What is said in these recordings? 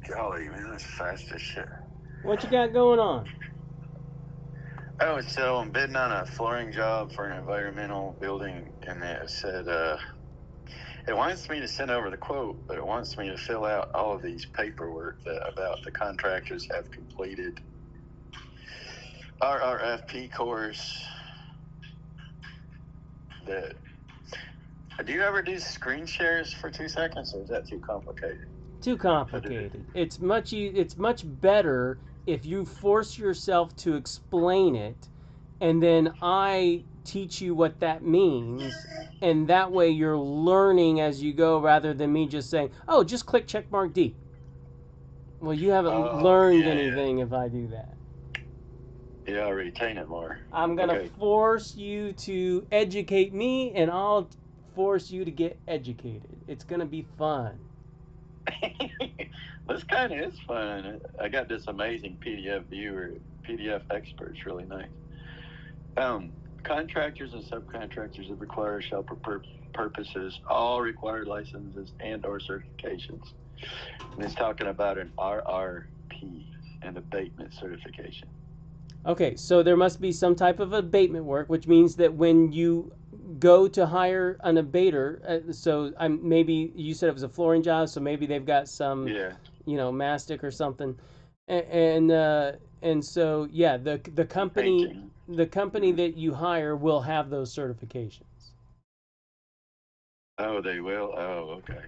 Golly, man, that's fast as shit. What you got going on? Oh, so I'm bidding on a flooring job for an environmental building, and it said it wants me to send over the quote, but it wants me to fill out all of these paperwork about the contractors have completed RRFP course. That do you ever do screen shares for 2 seconds, or is that too complicated? Too complicated. It's much better if you force yourself to explain it, and then I teach you what that means, and that way you're learning as you go rather than me just saying, "Oh, just click check mark D." Well, you haven't Oh, learned yeah. anything if I do that. Yeah, I'll retain it more. I'm going to Okay. force you to educate me, and I'll force you to get educated. It's going to be fun. This kind of is fun. I got this amazing PDF viewer, GCExperts, really nice. Contractors and subcontractors of require shall purposes all required licenses and or certifications. And it's talking about an RRP, an abatement certification. Okay, so there must be some type of abatement work, which means that when you go to hire an abater, so maybe you said it was a flooring job, so maybe they've got some, Yeah. mastic or something, and so yeah, Painting. the company that you hire will have those certifications. Oh, they will? Oh, okay.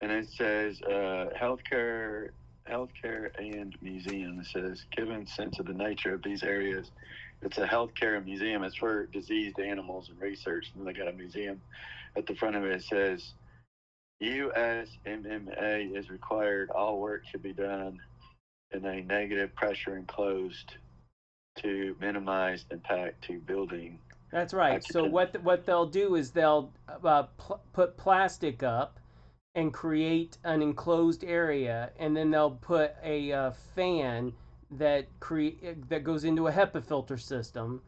And it says healthcare and museum. It says, given sense of the nature of these areas, it's a healthcare museum. It's for diseased animals and research. And they got a museum at the front of it. It says, USMMA is required. All work should be done in a negative pressure enclosed to minimize impact to building That's right. So occupants. what they'll do is they'll put plastic up and create an enclosed area, and then they'll put a fan that goes into a HEPA filter system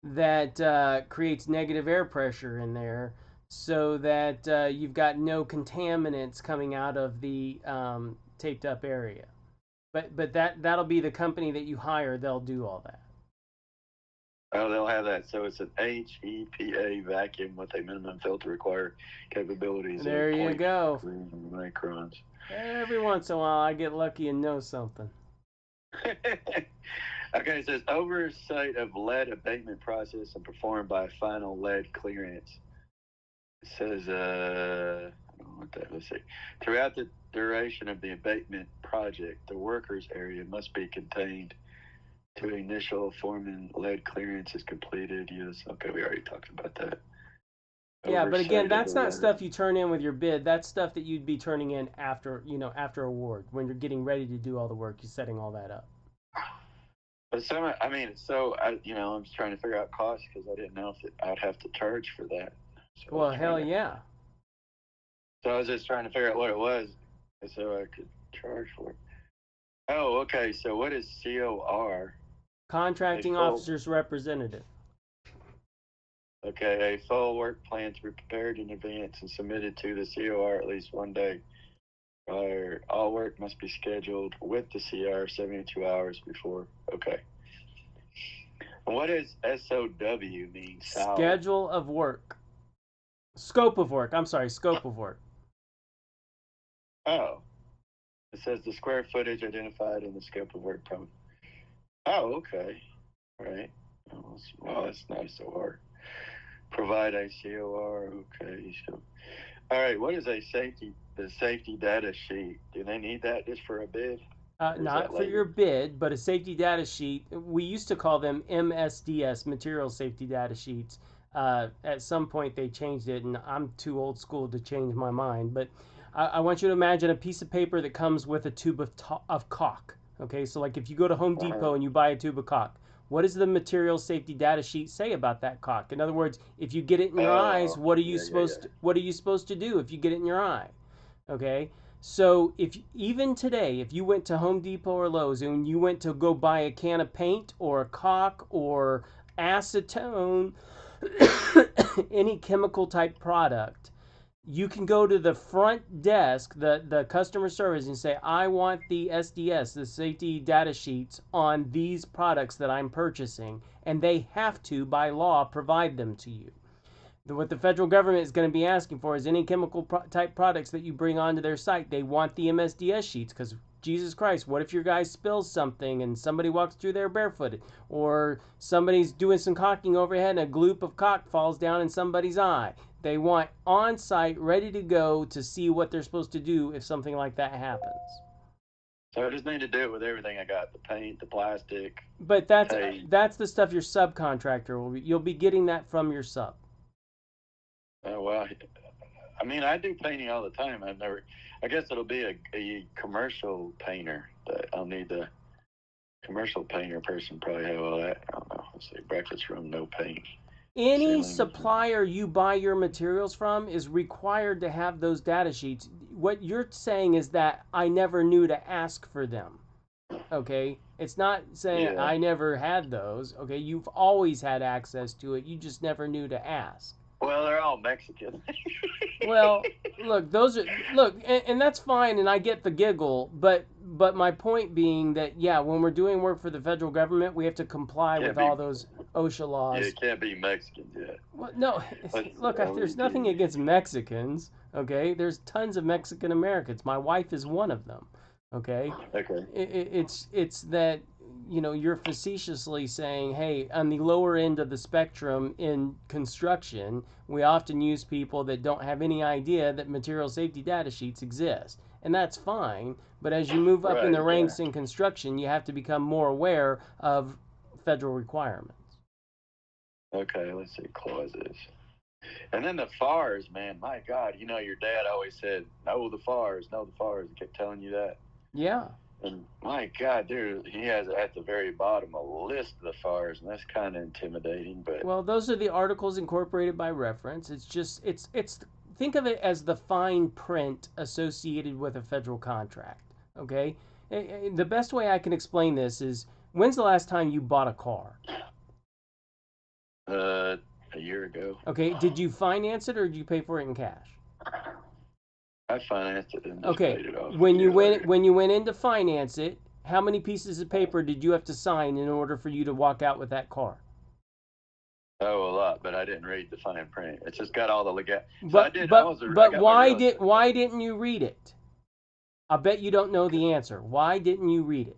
that creates negative air pressure in there, so that you've got no contaminants coming out of the taped up area. But that'll be the company that you hire. They'll do all that. Oh, they'll have that. So it's an HEPA vacuum with a minimum filter required capabilities of There you point go. 0.3 microns. Every once in a while, I get lucky and know something. Okay, it says oversight of lead abatement process and performed by final lead clearance. It says, I don't know what that. Let's see. Throughout the duration of the abatement project, the workers area must be contained to initial foreman lead clearance is completed. Yes. Okay, we already talked about that. Yeah, but again, Oversight of the that's not lead. stuff you turn in with your bid. That's stuff that you'd be turning in after award, when you're getting ready to do all the work. You're setting all that up. But some, I mean, I'm just trying to figure out costs because I didn't know if I'd have to charge for that. So Well, hell yeah. I was just trying to figure out what it was, so I could charge for it. Oh, okay. So what is COR? Contracting officer's representative. Okay, a full work plan to be prepared in advance and submitted to the COR at least one day prior. All work must be scheduled with the CR 72 hours before. Okay. What does SOW mean? Schedule of work. Scope of work. I'm sorry, scope of work. Oh, it says the square footage identified in the scope of work. Oh, okay. All right. Well, that's nice OR. Provide a COR. Okay. So, all right. What is the safety data sheet? Do they need that just for a bid? Not for your bid, but a safety data sheet. We used to call them MSDS, material safety data sheets. At some point, they changed it, and I'm too old school to change my mind. But I want you to imagine a piece of paper that comes with a tube of caulk. Okay, so like if you go to Home Depot and you buy a tube of caulk, what does the material safety data sheet say about that caulk? In other words, if you get it in your eyes, what are you supposed to do if you get it in your eye? Okay, so if even today, if you went to Home Depot or Lowe's and you went to go buy a can of paint or a caulk or acetone, any chemical type product, you can go to the front desk, the customer service, and say, I want the SDS, the safety data sheets on these products that I'm purchasing, and they have to, by law, provide them to you. What the federal government is going to be asking for is any chemical type products that you bring onto their site. They want the MSDS sheets because Jesus Christ, what if your guy spills something and somebody walks through there barefooted? Or somebody's doing some caulking overhead and a gloop of caulk falls down in somebody's eye? They want on site, ready to go to see what they're supposed to do if something like that happens. So I just need to do it with everything I got, the paint, the plastic. But that's the stuff your subcontractor will be. You'll be getting that from your sub. Oh, well, I mean, I do painting all the time. I guess it'll be a commercial painter that I'll need the commercial painter person probably have all that. I don't know. Let's see, breakfast room, no paint. Any supplier you buy your materials from is required to have those data sheets. What you're saying is that I never knew to ask for them. Okay? It's not saying I never had those. Okay? You've always had access to it. You just never knew to ask. Well, they're all Mexican. Well, look, and that's fine, and I get the giggle, but my point being that, yeah, when we're doing work for the federal government, we have to comply with all those OSHA laws. Yeah, it can't be Mexicans yet. Well, no, look, there's nothing against Mexicans, okay? There's tons of Mexican Americans. My wife is one of them, okay? Okay. It's that, you're facetiously saying, hey, on the lower end of the spectrum in construction, we often use people that don't have any idea that material safety data sheets exist. And that's fine, but as you move up in the ranks in construction, you have to become more aware of federal requirements. Okay, let's see, clauses. And then the FARs, man, my God, your dad always said, know the FARs. He kept telling you that. Yeah. And my God, dude, he has at the very bottom a list of the FARs, and that's kind of intimidating. But well, those are the articles incorporated by reference. It's just think of it as the fine print associated with a federal contract. Okay, the best way I can explain this is, when's the last time you bought a car? A year ago. Okay, did you finance it or did you pay for it in cash? I financed it and just paid it off. When you went in to finance it, how many pieces of paper did you have to sign in order for you to walk out with that car? Oh, a lot, but I didn't read the fine print. It's just got all the legal. But why didn't you read it? I bet you don't know the answer. Why didn't you read it?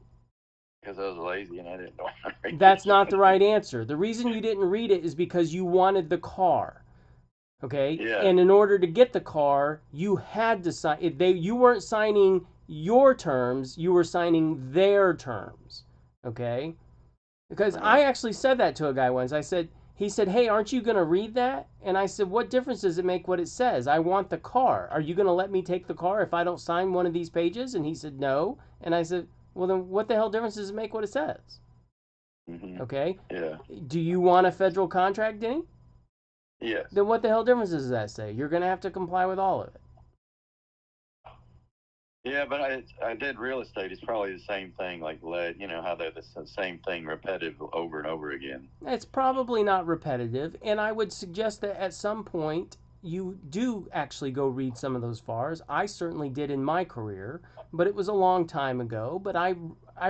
Because I was lazy and I didn't know how to read it. That's not the right answer. The reason you didn't read it is because you wanted the car. Okay? Yeah. And in order to get the car, you had to sign. You weren't signing your terms, you were signing their terms. Okay? Because I actually said that to a guy once. He said, hey, aren't you going to read that? And I said, what difference does it make what it says? I want the car. Are you going to let me take the car if I don't sign one of these pages? And he said, no. And I said, well, then what the hell difference does it make what it says? Mm-hmm. Okay? Yeah. Do you want a federal contract, Denny? Yes. Then what the hell difference does that say? You're going to have to comply with all of it. Yeah, but I did real estate. It's probably the same thing, like lead, how they're the same thing repetitive over and over again. It's probably not repetitive, and I would suggest that at some point you do actually go read some of those FARs. I certainly did in my career, but it was a long time ago, but I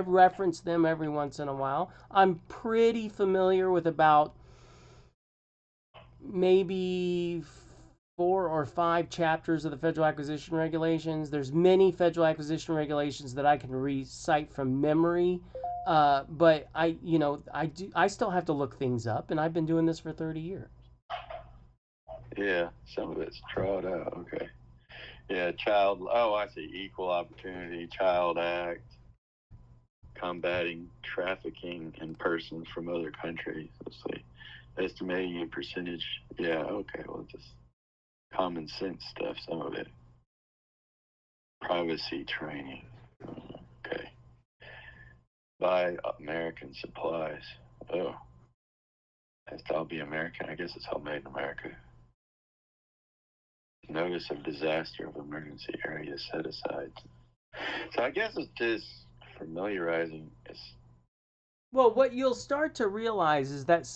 reference them every once in a while. I'm pretty familiar with about maybe 4 or 5 chapters of the Federal Acquisition Regulations. There's many Federal Acquisition Regulations that I can recite from memory, but I still have to look things up, and I've been doing this for 30 years. Yeah, some of it's trod out. Okay. Yeah, I see. Equal Opportunity, Child Act, combating trafficking in persons from other countries. Let's see. Estimating a percentage. Yeah, okay. Well, just common sense stuff, some of it. Privacy training. Okay. Buy American supplies. Oh. Has to all be American. I guess it's all made in America. Notice of disaster of emergency area set aside. So I guess it's just familiarizing. Well, what you'll start to realize is that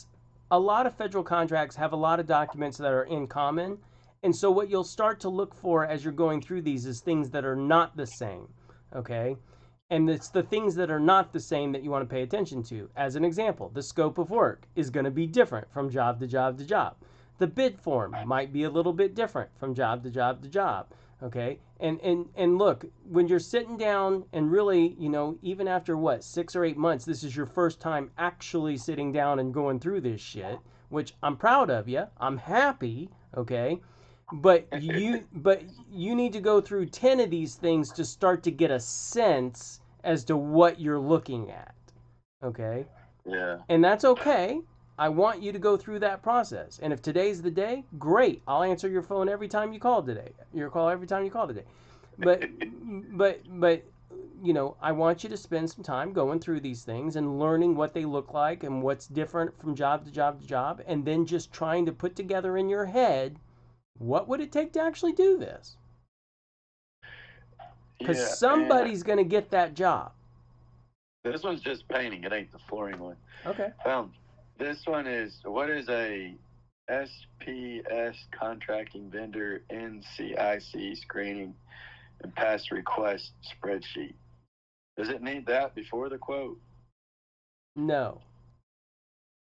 a lot of federal contracts have a lot of documents that are in common, And so what you'll start to look for as you're going through these is things that are not the same, okay? And it's the things that are not the same that you want to pay attention to. As an example, the scope of work is going to be different from job to job to job. The bid form might be a little bit different from job to job to job, okay? And look, when you're sitting down and really, even after 6 or 8 months, this is your first time actually sitting down and going through this shit, which I'm proud of you. I'm happy, okay? But you need to go through 10 of these things to start to get a sense as to what you're looking at. Okay? Yeah. And that's okay. I want you to go through that process. And if today's the day, great. I'll answer your phone every time you call today. Your call every time you call today. But I want you to spend some time going through these things and learning what they look like and what's different from job to job to job, and then just trying to put together in your head, what would it take to actually do this? Because somebody's going to get that job. This one's just painting. It ain't the flooring one. Okay. This one is, what is a SPS contracting vendor NCIC screening and pass request spreadsheet? Does it need that before the quote? No.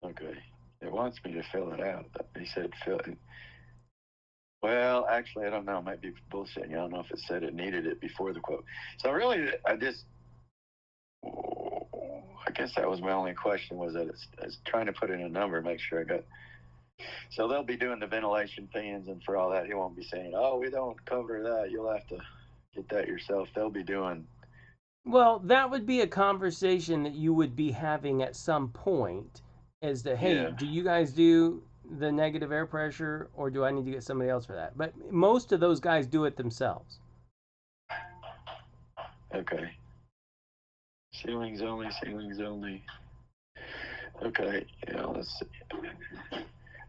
Okay. It wants me to fill it out. They said fill it. Well, actually, I don't know. It might be bullshitting. I don't know if it said it needed it before the quote. So really, I guess that was my only question, was that it's trying to put in a number, make sure I got. So they'll be doing the ventilation fans, and for all that, he won't be saying, "Oh, we don't cover that. You'll have to get that yourself." They'll be doing. Well, that would be a conversation that you would be having at some point, as to, hey, do you guys do the negative air pressure, or do I need to get somebody else for that? But most of those guys do it themselves. Okay. Ceilings only. Okay, let's see.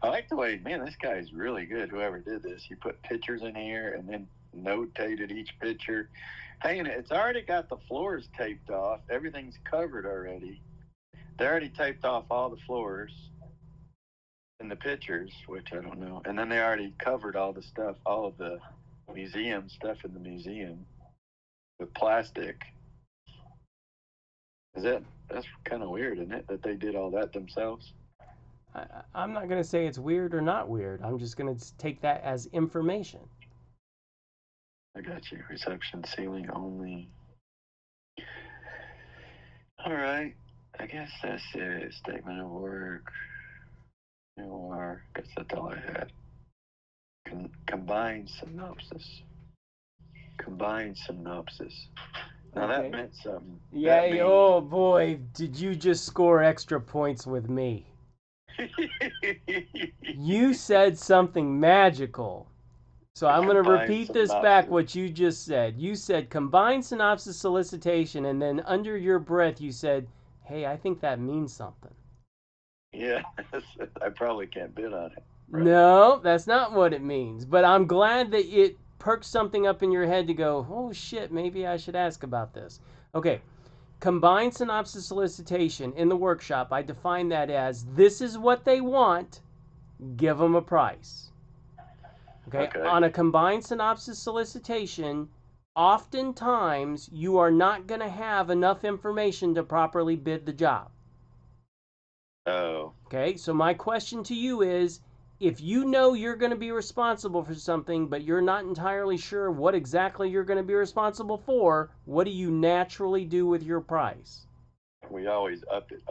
I like the way, man, this guy's really good, whoever did this. He put pictures in here and then notated each picture. Hey, and it's already got the floors taped off. Everything's covered already. They already taped off all the floors in the pictures, which I don't know. And then they already covered all the stuff, all of the museum stuff in the museum with plastic. That's kind of weird, isn't it, that they did all that themselves? I'm not going to say it's weird or not weird. I'm just going to take that as information. I got you. Reception ceiling only. All right. I guess that's it. Statement of work. I guess that's all I had. Combined synopsis. Now that meant something. Yeah, oh boy, did you just score extra points with me. You said something magical. So I'm going to repeat this back, what you just said. You said combined synopsis solicitation, and then under your breath you said, hey, I think that means something. Yeah, I probably can't bid on it. Right? No, that's not what it means. But I'm glad that it perks something up in your head to go, oh shit, maybe I should ask about this. Okay, combined synopsis solicitation in the workshop, I define that as, this is what they want, give them a price. Okay. On a combined synopsis solicitation, oftentimes you are not going to have enough information to properly bid the job. Oh. Okay, so my question to you is, if you know you're going to be responsible for something, but you're not entirely sure what exactly you're going to be responsible for, what do you naturally do with your price? We always up it.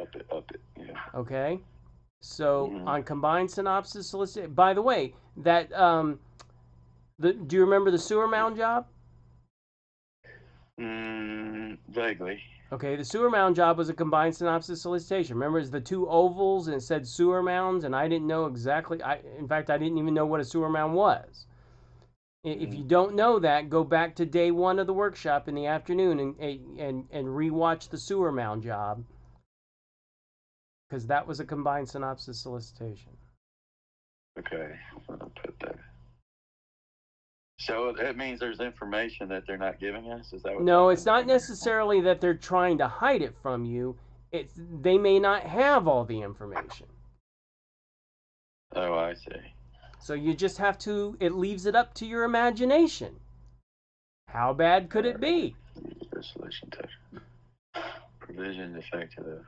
Yeah. Okay. So on combined synopsis solicitation, by the way, that do you remember the sewer mound job? Vaguely. Okay, the sewer mound job was a combined synopsis solicitation. Remember, it's the two ovals and it said sewer mounds, and I didn't know exactly. In fact, I didn't even know what a sewer mound was. If you don't know that, go back to day one of the workshop in the afternoon and rewatch the sewer mound job, because that was a combined synopsis solicitation. Okay, I'm gonna put that. So that means there's information that they're not giving us? Is that what? No, it's not necessarily that they're trying to hide it from you. They may not have all the information. Oh, I see. So you just have to, it leaves it up to your imagination. How bad could it be? Resolution text. Provision effective.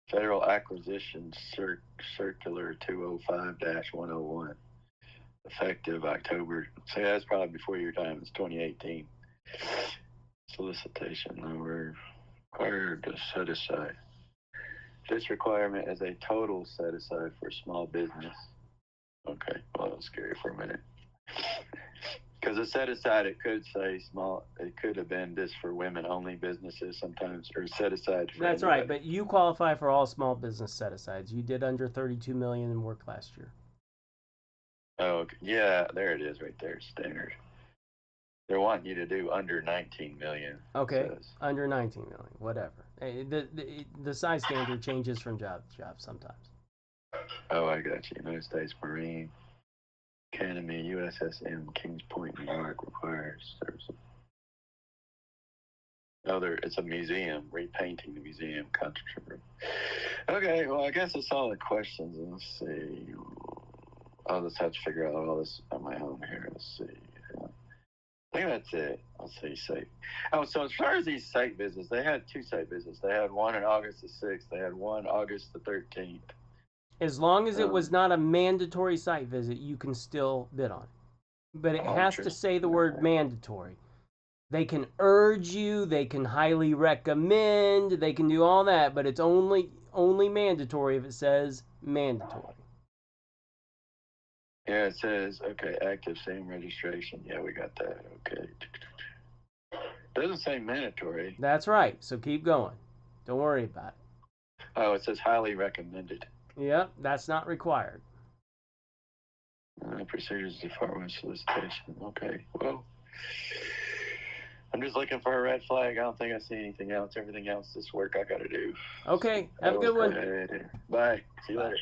Federal Acquisition Circular 205-101. Effective October. So that's probably before your time. It's 2018. Solicitation number required to set aside. This requirement is a total set aside for small business. Okay, well, that was scary for a minute. Because a set aside, it could say small, it could have been this for women only businesses sometimes, or set aside for That's anybody. right, but you qualify for all small business set asides. You did under 32 million in work last year. Oh, okay. Yeah, there it is right there, standard. They're wanting you to do under 19 million. Okay, under 19 million, whatever. The size standard changes from job to job sometimes. Oh, I got you. United States Marine Academy, USSM, Kings Point, New York requires service. Oh, it's a museum, repainting the museum. Okay, well, I guess that's all the questions. Let's see. I'll just have to figure out all this on my own here. Let's see. I think that's it. I'll say site. Oh, so as far as these site visits, they had 2 site visits. They had one on August the 6th. They had one August the 13th. As long as it was not a mandatory site visit, you can still bid on it. But it has to say the word mandatory. They can urge you, they can highly recommend, they can do all that, but it's only mandatory if it says mandatory. Yeah, it says, okay, active SAM registration. Yeah, we got that. Okay. Doesn't say mandatory. That's right. So keep going. Don't worry about it. Oh, it says highly recommended. Yep, that's not required. Procedures to forward solicitation. Okay, well, I'm just looking for a red flag. I don't think I see anything else. Everything else is work I got to do. Okay, have a good one. Bye. See you later.